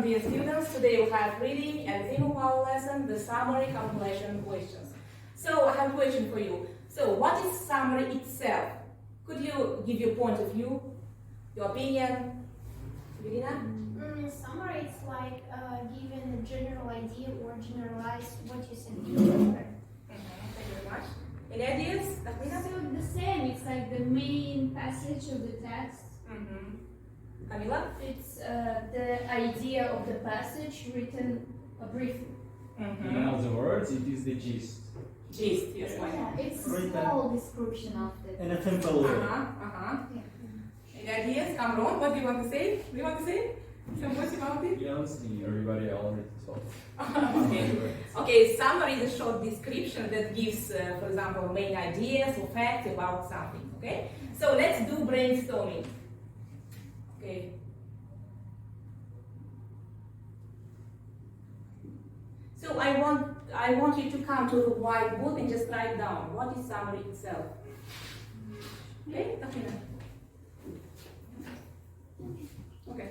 welcome dear students. Today we have reading and single power lesson, the summary compilation questions. So I have a question for you. So what is summary itself? Could you give your point of view, your opinion? Irina? Summary is like giving a general idea or generalize what you said before. Thank you very much. Any ideas? Katrina? So the same, it's like the main passage of the text. Camila? It's the idea of the passage written briefly. In other words, it is the gist. Gist, yes, why not? It's a Written. small description of the In a simple way. Any ideas? Cameron, what do you want to say? Do you want to say some words about it? Honestly, everybody already told. Okay, summary is a short description that gives, for example, main ideas or facts about something. Okay, so let's do brainstorming. Okay. So I want you to come to the whiteboard and just write down what is summary itself. Okay, Katrina. Okay.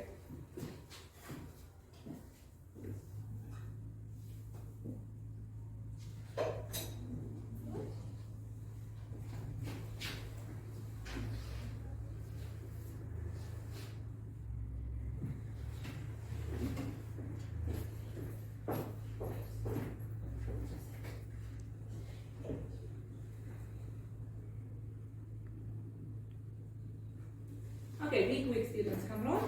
Okay, be quick, students. Come on.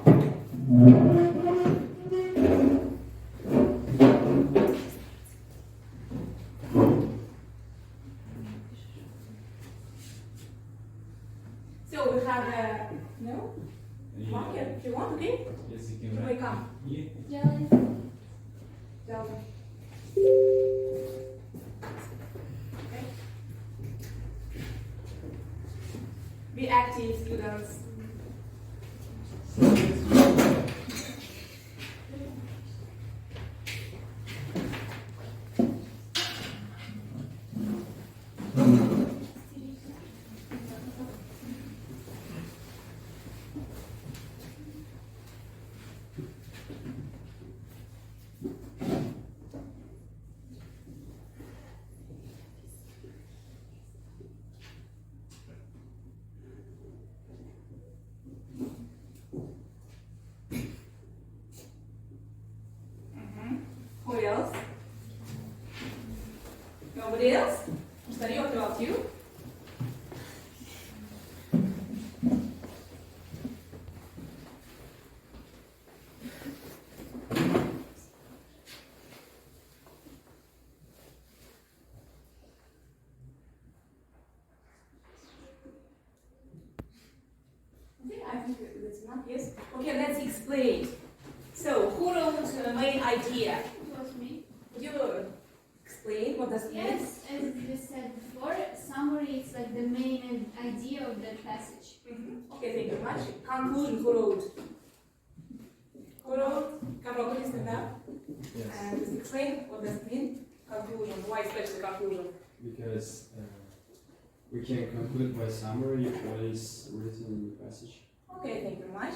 So we have a no marker if you want. Okay, Yes, you you can may write. come. Yeah. jelly. Down. Okay. Be active, students. Who else? Nobody else? Study what about you? Okay, I think that's enough, yes. Okay, let's explain. So, who wrote the main idea? It was me. Would you explain what does it mean? Yes, as you said before, summary is like the main idea of the passage. Okay, thank you very much. Conclusion, who wrote? Who wrote? Cameron, could you stand up? Yes. And just explain what does it mean? Conclusion. Why especially conclusion? Because we can conclude by summary what is written in the passage. Okay, thank you very much.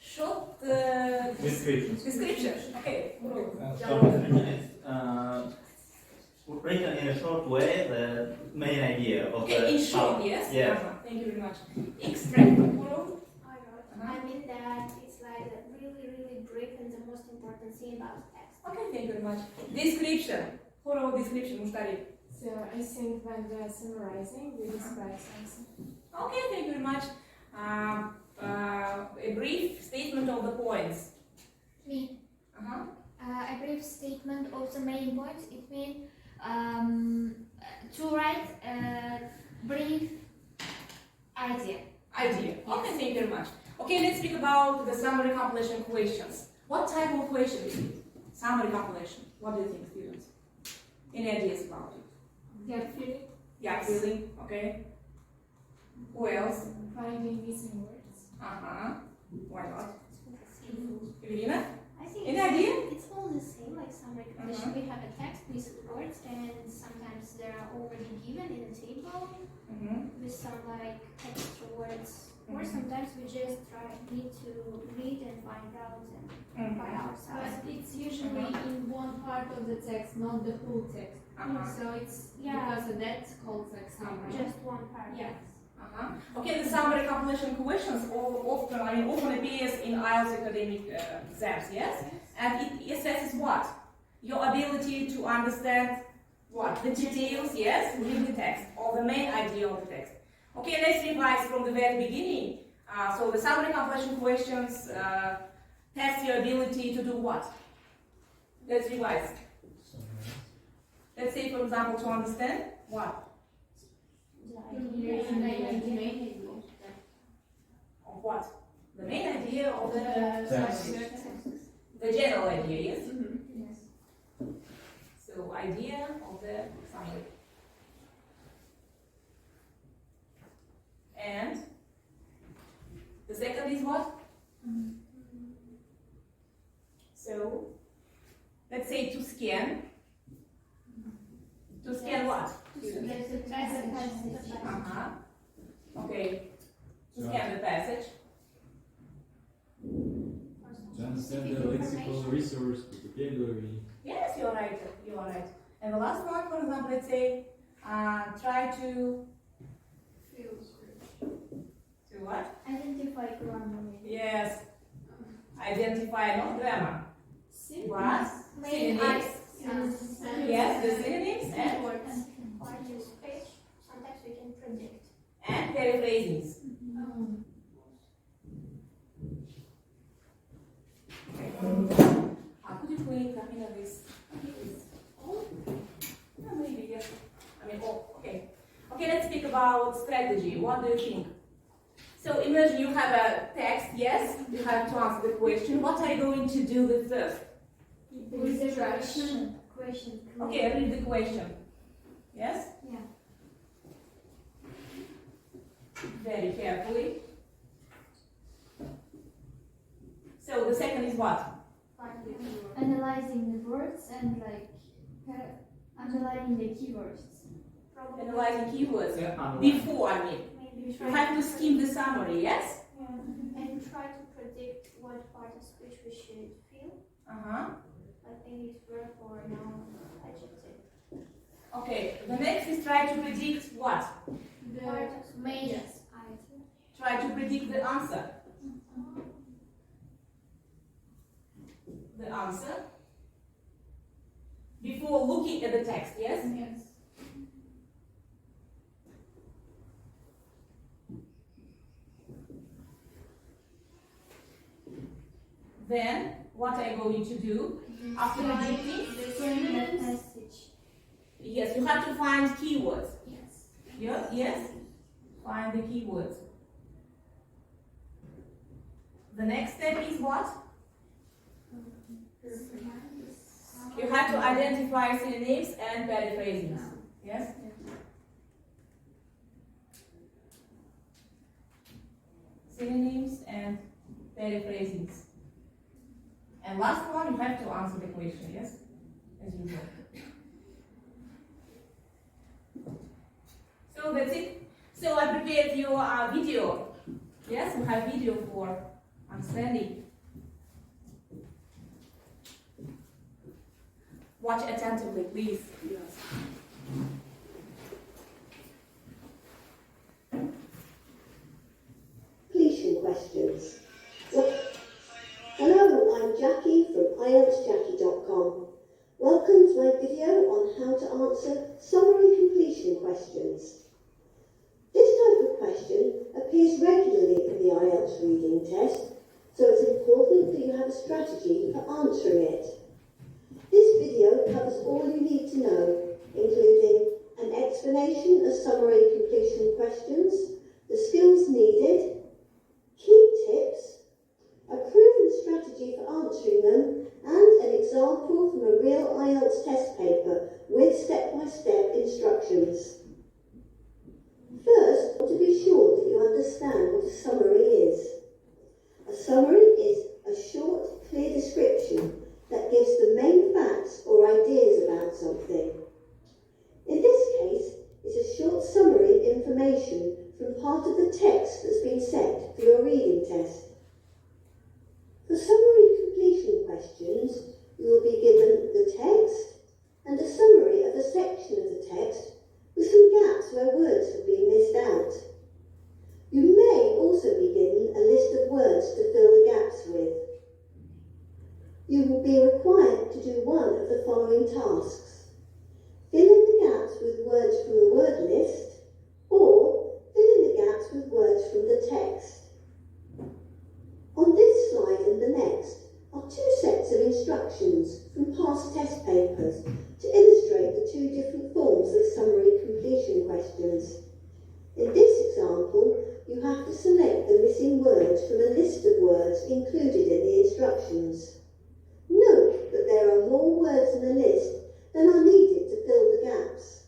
Short Description. description. Okay, who wrote? Short description is written in a short way the main idea of Okay, the in short, power. yes? Yes. Thank you very much. Extract, who wrote? I mean that it's like really brief and the most important thing about the text. Okay, thank you very much. Description. Who wrote description? Mushtari. So I think when we are summarizing, we describe something. Okay, thank you very much. A brief statement of the points. Me. Uh-huh. A brief statement of the main points. It means to write a brief idea. Idea. Okay, thank you very much. Okay, let's speak about the summary compilation questions. What type of question is it? Summary compilation. What do you think, students? Any ideas about it? Get feeling, Yeah, feeling. Okay. Who else? finding missing words. Uh-huh. Why not? Evelina? I think Any idea? it's all the same, like summary compilation. We have a text with words, and sometimes they are already given in a table with some like extra words Or sometimes we just need to read and find out by ourselves. But it's usually in one part of the text, not the whole text. So it's because of that it's called like summary. Just one part. Yeah. Okay, the summary completion questions often appears in IELTS academic exams, yes? And it assesses what? Your ability to understand what? The details, yes, within the text, or the main idea of the text. Okay, let's revise from the very beginning. So the summary completion questions test your ability to do what? Let's revise. Let's say, for example, to understand what? Of what? The main idea of the general idea, yes? Yes. So idea of the summary. And the second is what? So let's say to scan. To scan what? Okay. To scan the passage. To understand the lexical resource, the vocabulary. Yes, you're right. You are right. And the last one, for example, let's say try to what? Identify grammar. Yes. Identify not grammar. What? Synonyms. Yes, the synonyms and Sometimes we can predict. and paraphrasings. Could you please come in on this? Oh, maybe yes. Okay. Okay, let's speak about strategy. What do you think? So imagine you have a text, yes? You have to answer the question. What are you going to do with first? Question. Okay, read the question. Yes? Yeah. Very carefully. So the second is what? Analyzing the words and underlining the keywords. Analyzing keywords. Yeah, Before, Maybe You have to skim the summary, yes? and try to predict what part of speech we should feel. Like maybe it's verb or noun, adjective. Okay, the next is try to predict what? Part of main item. Try to predict the answer. The answer. Before looking at the text, yes? Yes. Then, what are you going to do? After predicting, The passage. yes, you have to find keywords. Yes. Yes? Find the keywords. The next step is what? You have to identify synonyms and paraphrasings. Yes? Synonyms and paraphrasings. And last one, you have to answer the question, yes? As usual. So that's it. So I prepared your video. Yes, we have video for understanding. Watch attentively, please. Completion questions. Hello, I'm Jackie from IELTSjackie.com. Welcome to my video on how to answer summary completion questions. This type of question appears regularly in the IELTS reading test, so it's important that you have a strategy for answering it. This video covers all you need to know, including an explanation of summary completion questions, the skills needed, key tips, a proven strategy for answering them, and an example from a real IELTS test paper with step-by-step instructions. First, to be sure that you understand what a summary is. A summary is a short, clear description that gives the main facts or ideas about something. In this case, it's a short summary information information from part of the text that's been set for your reading test. For summary completion questions, you will be given the text and a summary of a section of the text with some gaps where words have been missed out. You may also be given a list of words to fill the gaps with. You will be required to do one of the following tasks. Fill in the gaps with words from the word list, or fill in the gaps with words from the text. On this slide and the next are two sets of instructions from past test papers to illustrate the two different forms of summary completion questions. In this example, you have to select the missing words from a list of words included in the instructions. Note that there are more words in the list than are needed to fill the gaps.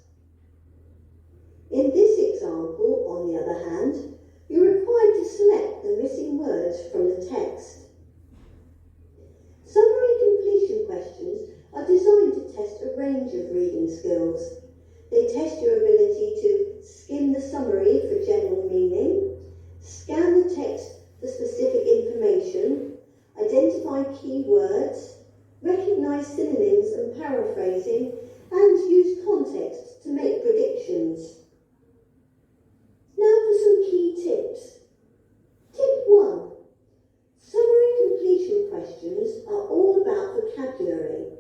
In this example, on the other hand, you're required to select the missing words from the text. Summary completion questions are designed to test a range of reading skills. They test your ability to skim the summary for general meaning, scan the text for specific information, identify key words, recognise synonyms and paraphrasing, and use context to make predictions. Now for some key tips. Tip 1. Summary completion questions are all about vocabulary.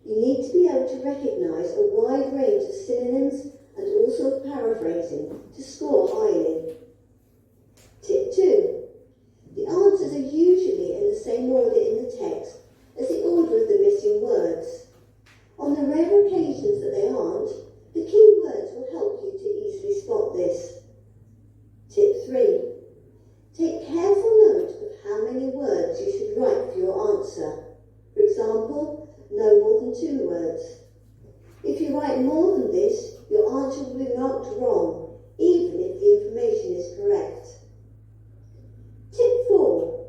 You need to be able to recognise a wide range of synonyms and also paraphrasing to score highly. Tip 2. The answers are usually in the same order in the text as the order of the missing words. On the rare occasions that they aren't, the key words will help you to easily spot this. Tip 3. Take careful note of how many words you should write for your answer. For example, no more than 2 words. If you write more than this, your answer will be marked wrong, even if the information is correct. Tip 4.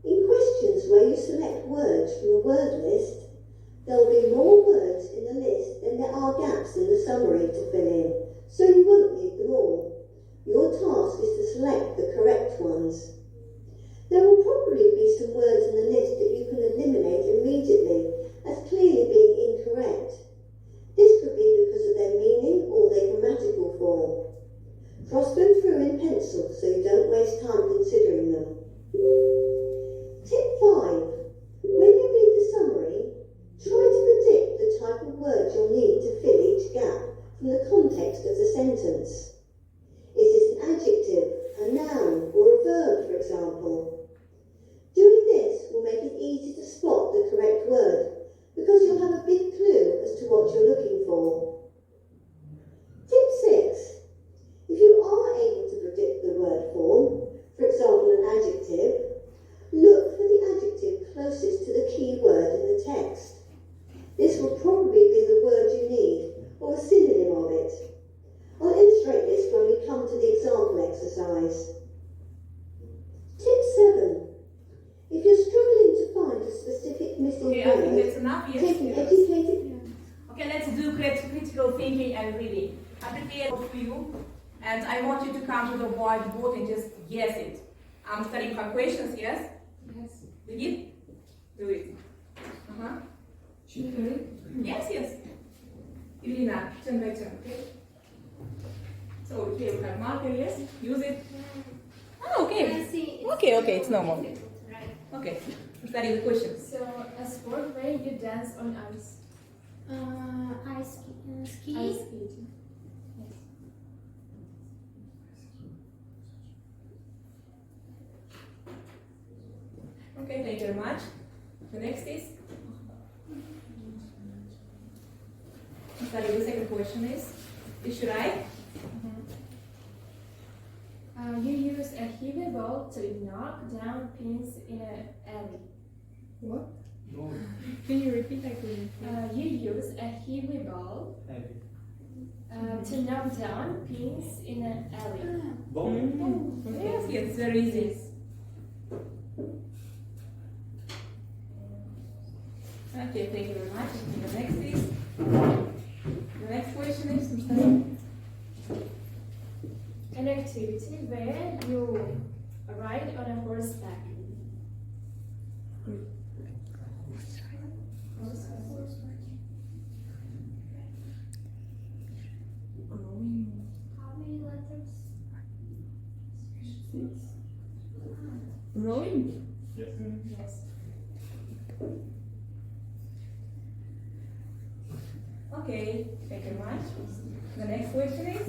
In questions where you select words from a word list, there will be more words in the list than there are gaps in the summary to fill in, so you won't need them all. Your task is to select the correct ones. There will probably be some words in the list that you can eliminate immediately as clearly being incorrect. This could be because of their meaning or their grammatical form. Cross them through in pencil so you don't waste time considering them. Tip 5. When you read the summary, try to predict the type of words you'll need to fill each gap from the context of the sentence. Is this an adjective, a noun, or a verb, for example? Doing this will make it easy to spot the correct word because you'll have a big clue as to what you're looking for. Tip 6. If you are able to predict the word form, for example an adjective, look for the adjective closest to the key word in the text. This will probably be the word you need, or a synonym of it. I'll illustrate this when we come to the example exercise. Tip 7. If you're struggling to find a specific missing Okay, I think word, that's enough. Yes. take an yes. educated... Okay, let's do critical thinking and reading. I prepared for you, and I want you to come to the whiteboard and just guess it. I'm studying for questions, yes? Yes. Begin? Do it. Uh-huh. Yes, yes. Irina, turn by turn, okay? So here we have marker, yes? Use it. Oh, okay. Okay, it's normal. Right. Okay, study the questions. So, a sport where you dance on ice. Ice ski. Ice skating. Yes. Okay, thank you very much. The next is? Study the second question is? Should I? You use a heavy ball to knock down pins in an alley. What? Can you repeat that, please? You use a heavy ball to knock down pins in an alley. Yes, it's very easy. Okay, thank you very much. The next is? The next question is? activity where you ride on a horseback. How many letters? Rowing? Yes. Yes. Okay, thank you very much. The next question is?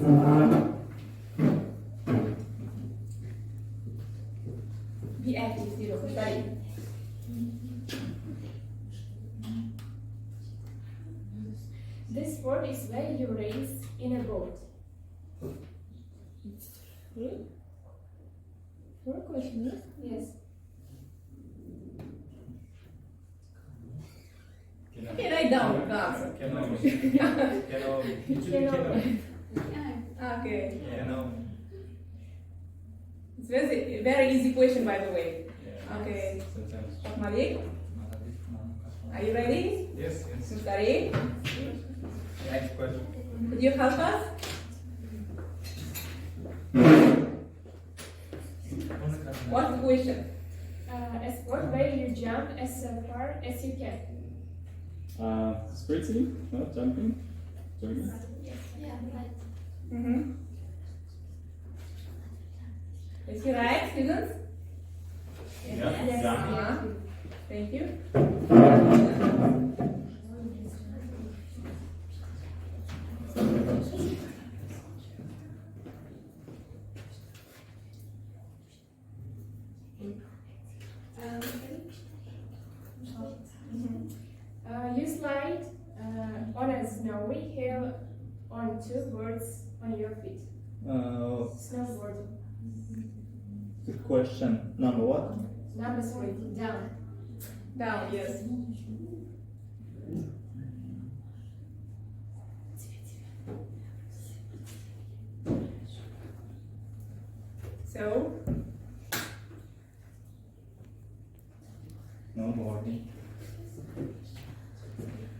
Be active, zero, study. This word is where you race in a boat. Four questions. Yes. Okay, write down the answer. Okay. It's very easy question, by the way. Okay. Malik, are you ready? Yes, To study? Next question. Could you help us? What's the question? A sport where you jump as far as you can. Sprinting, not jumping. Jogging. Yeah, right. Mm-hmm. Is he right, students? Yeah. Yes. Yeah. Thank you. You slide on a snowy hill on two boards on your feet. Snowboarding. The question number what? Number 3, down. Down, yes. So, No boarding.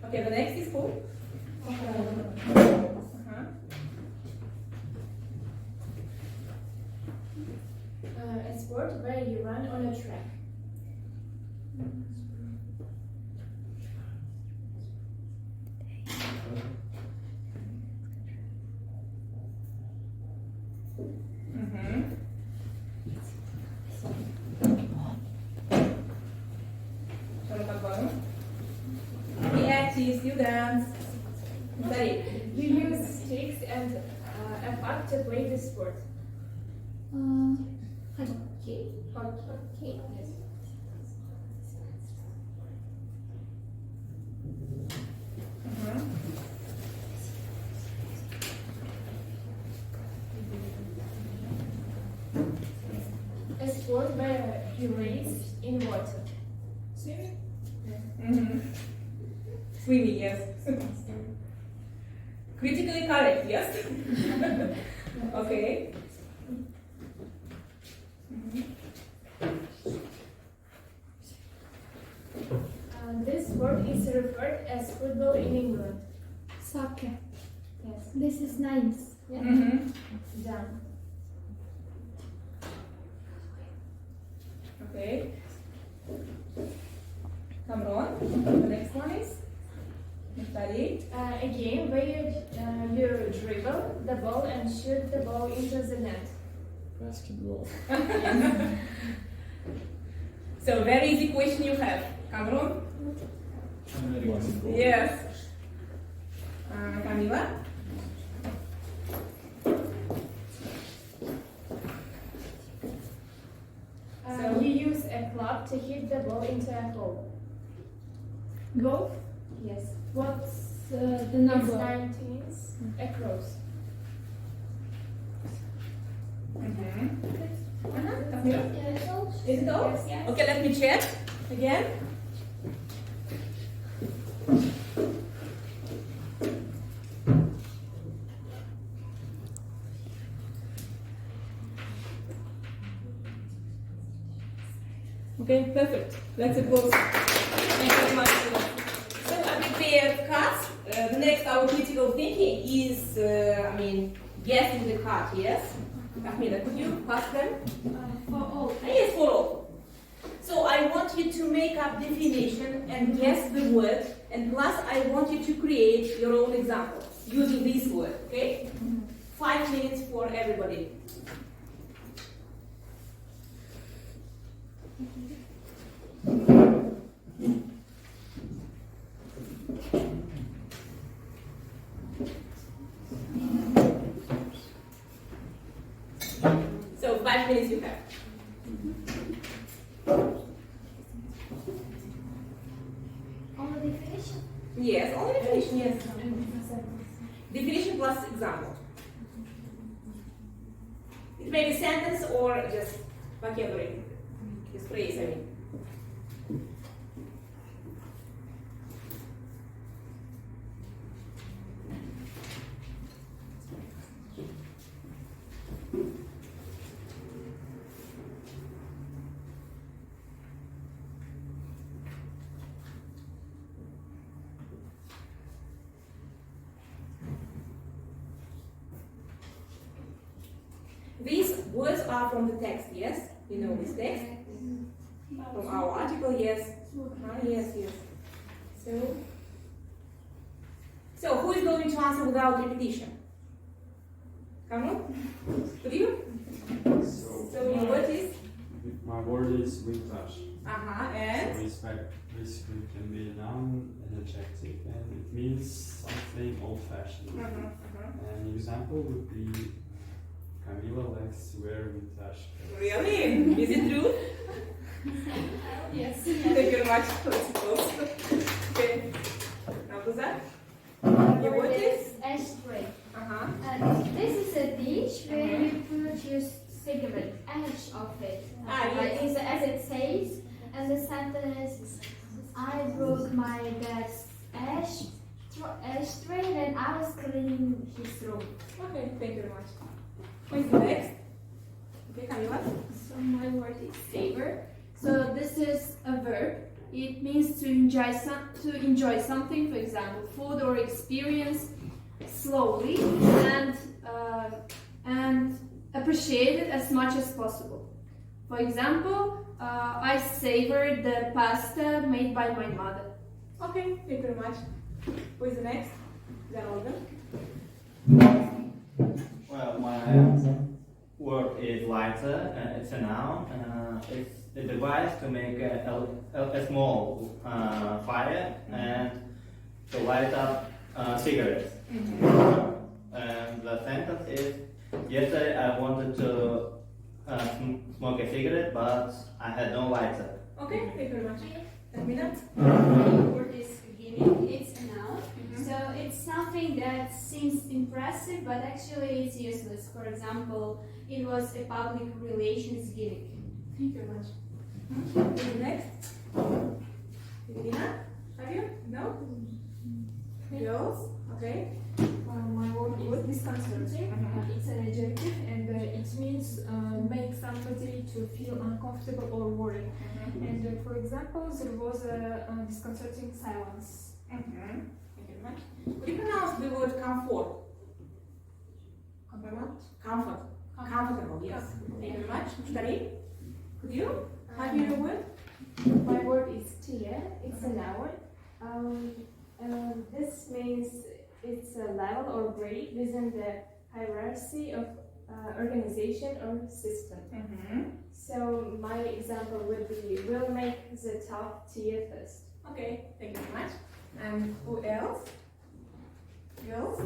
okay, the next is who? A sport where you run on a track. Mm-hmm. Be active, students. Study. You use sticks and a puck to play the sport. Hockey. Hockey. Yes. A sport where you race in water. Swimming? Mm-hmm. Swimming, yes. Critically correct, yes? Okay. This sport is referred as football in England. Soccer. Yes. This is nice. Mm-hmm. Down. Okay. Cameron, the next one is? Study. A game where you dribble the ball and shoot the ball into the net. Basketball. So, very easy question you have. Cameron? Basketball. Yes. Camila? So- You use a club to hit the ball into a hole. Golf. Yes. What's the It's number? 19 across. Mm-hmm. Camila? Yeah, so Is it all? Yes. Okay, let me check again. Okay, perfect. Let's close. Thank you very much. So I prepared cards. The next our critical thinking is, guessing the card, yes? Ahmeda, could you pass them? For all. Yes, for all. So I want you to make up definition and guess the word, and plus I want you to create your own example using this word, okay? 5 minutes for everybody. So 5 minutes you have. Only definition. Yes, only definition, yes. Definition plus example. It may be sentence or just vocabulary. Just phrase, I mean. These words are from the text, yes? You know this text? From our article, yes. Yes, yes. So who is going to answer without repetition? Come on. Could you? So your word is? My word is vintage. And? So respect basically can be a noun, an adjective, and it means something old-fashioned. An example would be Camila likes to wear vintage. Really? Is it true? Yes. Thank you very much for the Okay. Now who's that? Your word is? Ashtray. Uh-huh. This is a dish where you put your cigarette ash of it. Yes. As it says, and the sentence, I broke my dad's ashtray when I was cleaning his room. Okay, thank you very much. Who is the next? Okay, Camila. So my word is savor. So this is a verb. It means to enjoy something, for example, food or experience, slowly and appreciate it as much as possible. For example, I savored the pasta made by my mother. Okay, thank you very much. Who is the next? Geraldo. Well, my word is lighter. It's a noun. It's a device to make a small fire and to light up cigarettes. And the sentence is, yesterday I wanted to smoke a cigarette, but I had no lighter. Okay, thank you very much. Camila. The word is gimmick. It's a noun. So it's something that seems impressive, but actually it's useless. For example, it was a public relations gimmick. Thank you very much. Who is next? Irina? Have you? No? Girls? Okay. My word is disconcerting. It's an adjective and it means make somebody to feel uncomfortable or worried. And for example, there was a disconcerting silence. Thank you very much. Could you pronounce the word comfort? Comfort. Comfortable, yes. Thank you very much. Shari, could you? Have you a word? My word is tier. It's a noun. This means it's a level or grade within the hierarchy of organization or system. So my example would be, we'll make the top tier first. Okay, thank you very much. And who else? Girls?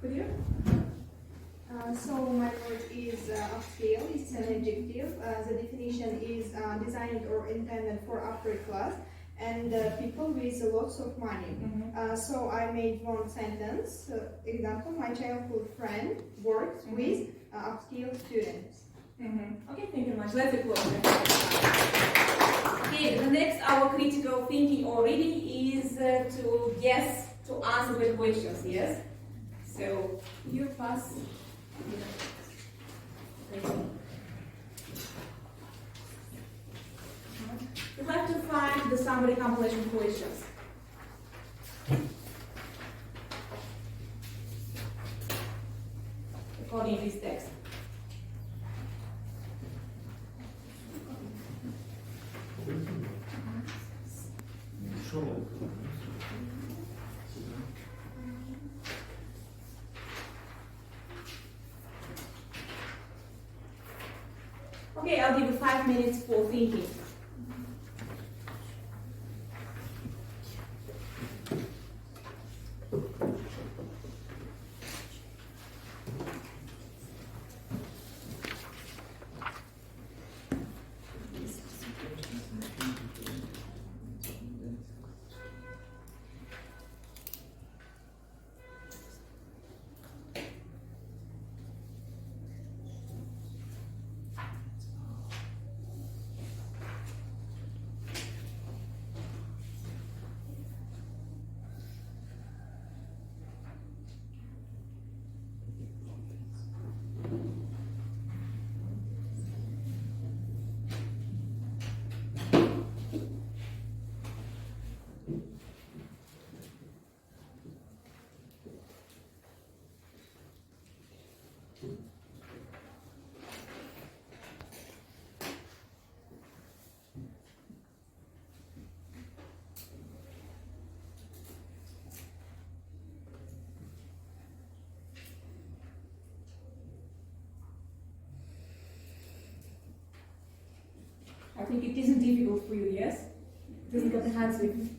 Could you? So my word is upscale. It's an adjective. The definition is designed or intended for upper class and people with lots of money. So I made one sentence. Example: my childhood friend works with upscale students. Okay, thank you very much. Let's applause. Okay, the next our critical thinking or reading is to guess, to answer the questions. Yes. So you pass. You have to find the summary compilation questions. According to this text. Okay, I'll give you 5 minutes for thinking. I think it isn't difficult for you, yes? It doesn't get the hands with.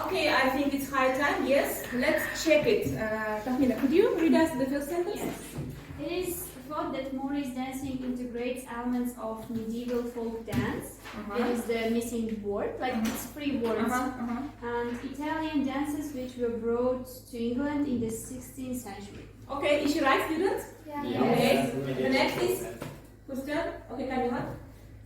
Okay, I think it's high time. Yes, let's check it. Tahmina, could you read us the first sentence? Yes. It is thought that Morris dancing integrates elements of medieval folk dance. It is the missing word, like it's 3 words. And Italian dances which were brought to England in the 16th century. Okay, is she right, students? Yeah. Okay. The next is who's turn? Okay, Camila.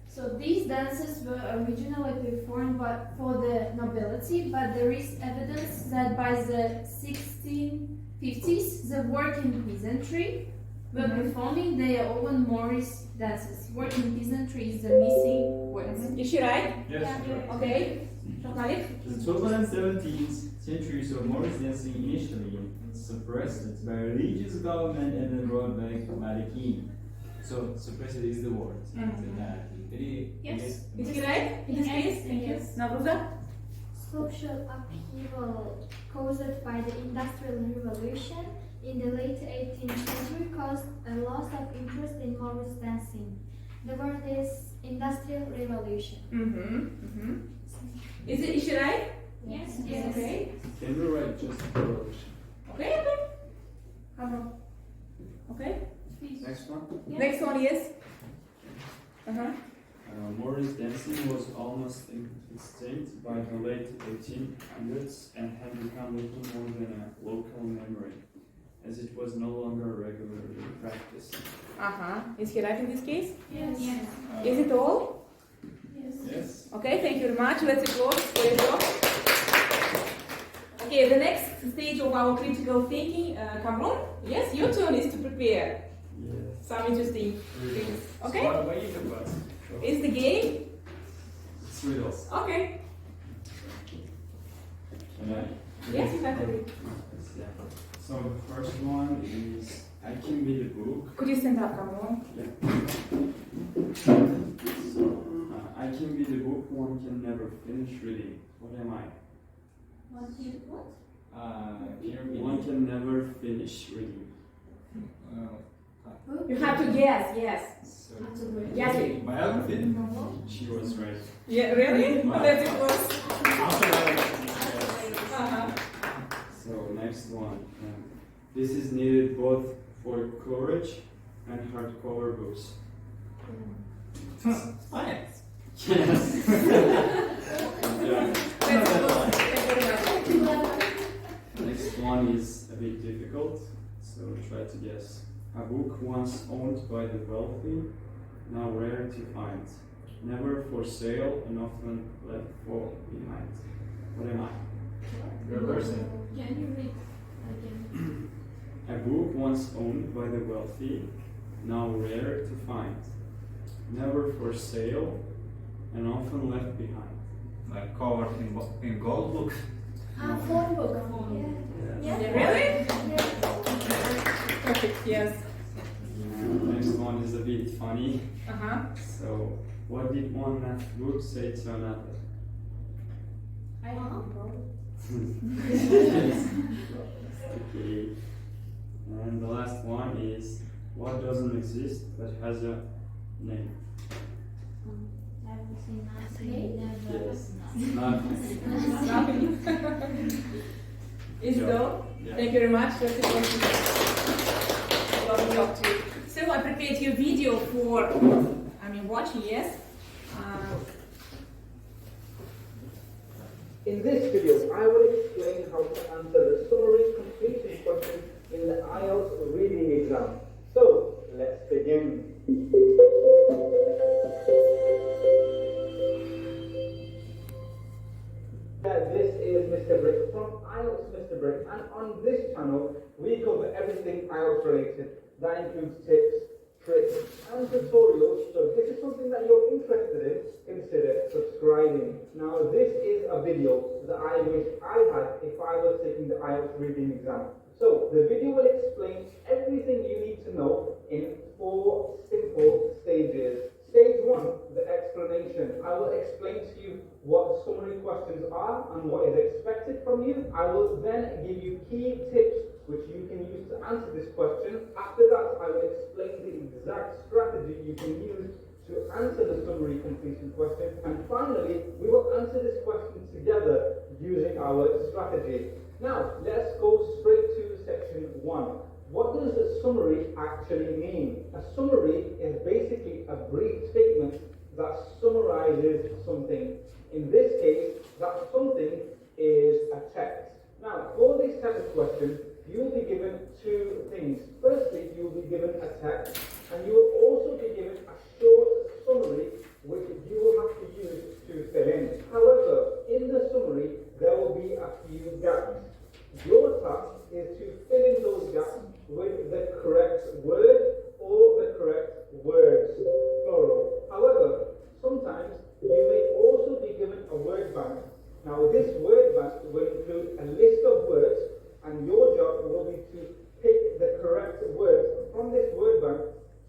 So these dances were originally performed for the nobility, but there is evidence that by the 1650s, the working peasantry were performing their own Morris dances. Working peasantry is the missing word. Is she right? Yes, correct. Okay. Malik? The 12th and 17th centuries of Morris dancing initially suppressed by religious government and then brought back by the king. So suppressed is the word. Yes. Is she right? In this case? Thank you. Navruza? Social upheaval caused by the Industrial Revolution in the late 18th century caused a loss of interest in Morris dancing. The word is Industrial Revolution. Is she right? Yes. Okay. Can we write just revolution? Okay. Okay. Next one. Next one, yes. Morris dancing was almost extinct by the late 1800s and had become little more than a local memory, as it was no longer regularly practiced. Is he right in this case? Yes. Is it all? Yes. Okay, thank you very much. Let's applause for your job. Okay, the next stage of our critical thinking, Cameron. Yes, your turn is to prepare Yes. some interesting things. Okay? So what you about? Is the game? It's riddles. Okay. Can I? Yes, you have to read. Yeah. So the first one is I can be the book. Could you stand up, Kamran? I can be the book one can never finish reading. What am I? What? One can never finish reading. You have to guess, yes. So, Yes, it. Biography. she was right. Yeah, really? That it was. So next one. This is needed both for courage and hardcover books. Science. Yes. Next one is a bit difficult, so try to guess. A book once owned by the wealthy, now rare to find. Never for sale and often left for behind. What am I? You're a person. Can you read again? A book once owned by the wealthy, now rare to find. Never for sale and often left behind. Like covered in gold books. Phone book. Yeah. Really? Perfect, yes. Next one is a bit funny. Uh-huh. So, what did one math book say to another? I don't know. Okay. And the last one is, what doesn't exist but has a name? Everything, nothing, never. Yes. Nothing. Nothing. Is it all? Yeah. Thank you very much. That's it. Lovely talk to you. So I prepared you a video for, watching, yes? In this video, I will explain how to answer the summary completion question in the IELTS reading exam. So, let's begin. This is Mr. Brick from IELTS Mr. Brick, and on this channel we cover everything IELTS related. That includes tips, tricks and tutorials. So if this is something that you're interested in, consider subscribing. Now this is a video that I wish I had if I was taking the IELTS reading exam. So the video will explain everything you need to know in 4 simple stages. Stage 1, the explanation. I will explain to you what summary questions are and what is expected from you. I will then give you key tips which you can use to answer this question. After that, I will explain the exact strategy you can use to answer the summary completion question. And finally, we will answer this question together using our strategy. Now, let's go straight to section 1. What does a summary actually mean? A summary is basically a brief statement that summarizes something. In this case, that something is a text. Now, for this type of question, you'll be given 2 things. Firstly, you'll be given a text, and you will also be given a short summary which you will have to use to fill in. However, in the summary, there will be a few gaps. Your task is to fill in those gaps with the correct word or the correct words, plural. However, sometimes you may also be given a word bank. Now this word bank will include a list of words, and your job will be to pick the correct words from this word bank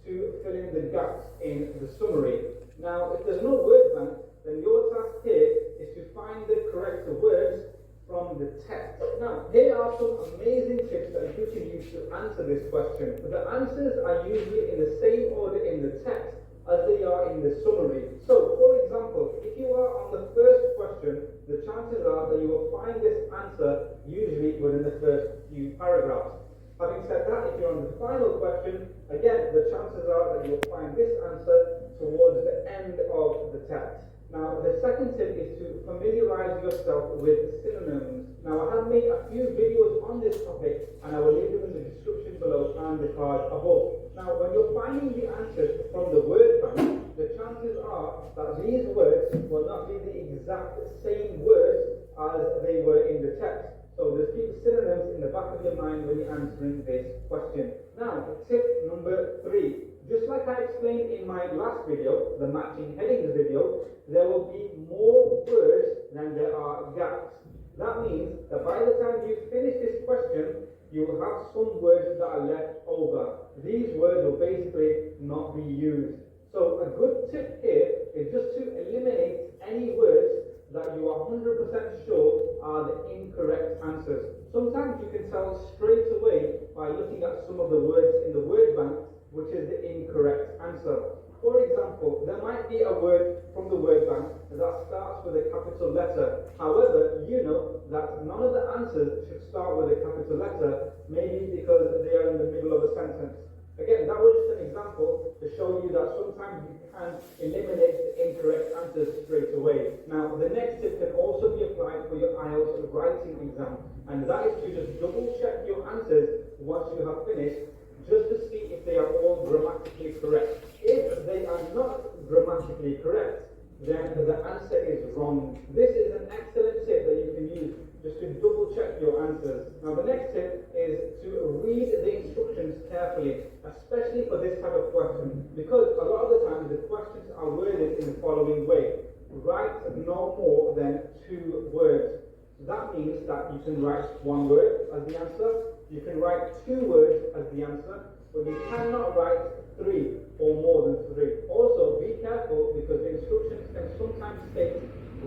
to fill in the gaps in the summary. Now if there's no word bank, then your task here is to find the correct words from the text. Now, here are some amazing tips that you can use to answer this question. The answers are usually in the same order in the text as they are in the summary. So, for example, if you are on the first question, the chances are that you will find this answer usually within the first few paragraphs. Having said that, if you're on the final question, again, the chances are that you'll find this answer towards the end of the text. Now, the second tip is to familiarize yourself with synonyms. Now, I have made a few videos on this topic, and I will leave them in the description below and the card above. Now, when you're finding the answers from the word bank, the chances are that these words will not be the exact same words as they were in the text. So just keep synonyms in the back of your mind when you're answering this question. Now, tip number 3. Just like I explained in my last video, the matching headings video, there will be more words than there are gaps. That means that by the time you finish this question, you will have some words that are left over. These words will basically not be used. So a good tip here is just to eliminate any words that you are 100% sure are the incorrect answers. Sometimes you can tell straight away by looking at some of the words in the word bank which is the incorrect answer. For example, there might be a word from the word bank that starts with a capital letter. However, you know that none of the answers should start with a capital letter, maybe because they are in the middle of a sentence. Again, that was just an example to show you that sometimes you can eliminate the incorrect answers straight away. Now, the next tip can also be applied for your IELTS writing exam, and that is to just double check your answers once you have finished, just to see if they are all grammatically correct. If they are not grammatically correct, then the answer is wrong. This is an excellent tip that you can use just to double check your answers. Now the next tip is to read the instructions carefully, especially for this type of question, because a lot of the time the questions are worded in the following way. Write no more than 2 words. That means that you can write 1 word as the answer, you can write 2 words as the answer, but you cannot write 3 or more than 3. Also, be careful because the instructions can sometimes state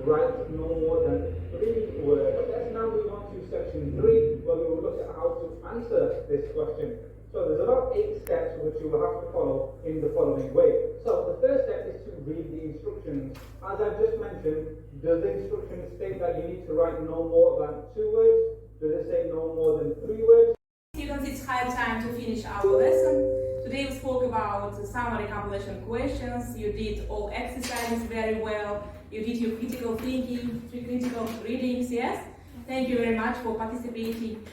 write no more than 3 words. Let's now move on to section 3, where we will look at how to answer this question. So there's about 8 steps which you will have to follow in the following way. So the first step is to read the instructions. As I've just mentioned, does the instructions state that you need to write no more than 2 words? Does it say no more than 3 words? Students, it's high time to finish our lesson. Today we spoke about summary completion questions. You did all exercises very well. You did your critical thinking, 3 critical readings, yes? Thank you very much for participating.